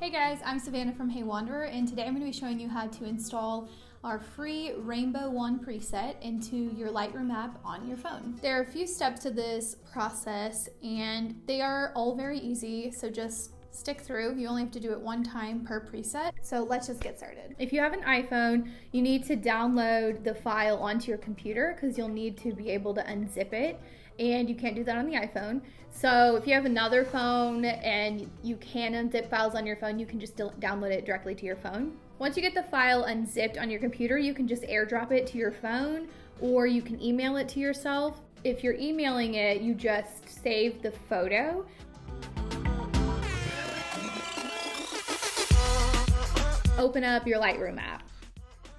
Hey guys, I'm Savannah from Hey Wanderer, and today I'm going to be showing you how to install our free Rainbow One preset into your Lightroom app on your phone. There are a few steps to this process and they are all very easy, so just stick through. You only have to do it one time per preset. So let's just get started. If you have an iPhone, you need to download the file onto your computer because you'll need to be able to unzip it, and you can't do that on the iPhone. So if you have another phone and you can unzip files on your phone, you can just download it directly to your phone. Once you get the file unzipped on your computer, you can just airdrop it to your phone, or you can email it to yourself. If you're emailing it, you just save the photo. Open up your Lightroom app.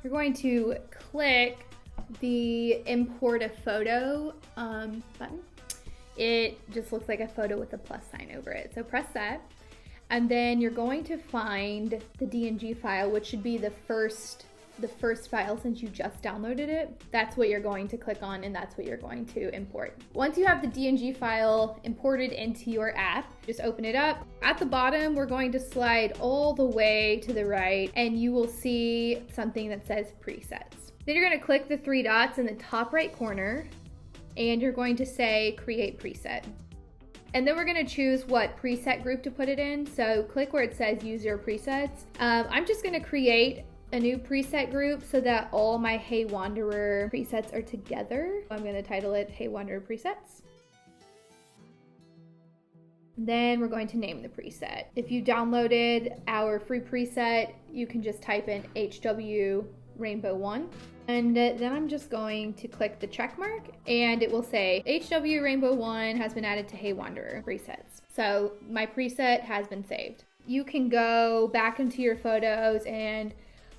You're going to click the import a photo button. It just looks like a photo with a plus sign over it. So press that, and then you're going to find the DNG file, which should be the first file since you just downloaded it. That's what you're going to click on, and that's what you're going to import. Once you have the DNG file imported into your app, just open it up. At the bottom, we're going to slide all the way to the right, and you will see something that says presets. Then you're going to click the three dots in the top right corner, and you're going to say create preset. And then we're going to choose what preset group to put it in. So click where it says use your presets. I'm just going to create a new preset group so that all my Hey Wanderer presets are together. I'm going to title it Hey Wanderer Presets. Then we're going to name the preset. If you downloaded our free preset, you can just type in HW Rainbow One. And then I'm just going to click the check mark, and it will say HW Rainbow One has been added to Hey Wanderer presets. So my preset has been saved. You can go back into your photos and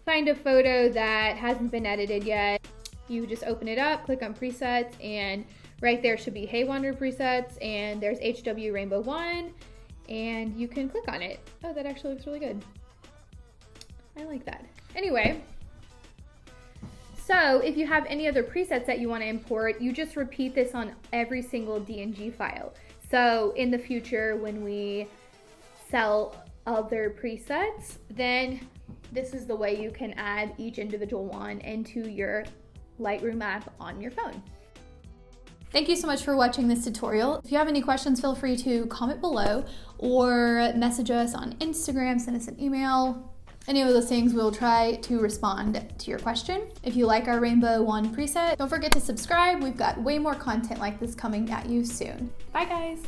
find a photo that hasn't been edited yet. You just open it up, click on presets, and right there should be Hey Wanderer presets, and there's HW Rainbow One, and you can click on it. Oh, that actually looks really good. I like that. Anyway, so if you have any other presets that you want to import, you just repeat this on every single DNG file. So in the future, when we sell other presets, then this is the way you can add each individual one into your Lightroom app on your phone. Thank you so much for watching this tutorial. If you have any questions, feel free to comment below or message us on Instagram, send us an email. Any of those things, we'll try to respond to your question. If you like our Rainbow One preset, don't forget to subscribe. We've got way more content like this coming at you soon. Bye guys.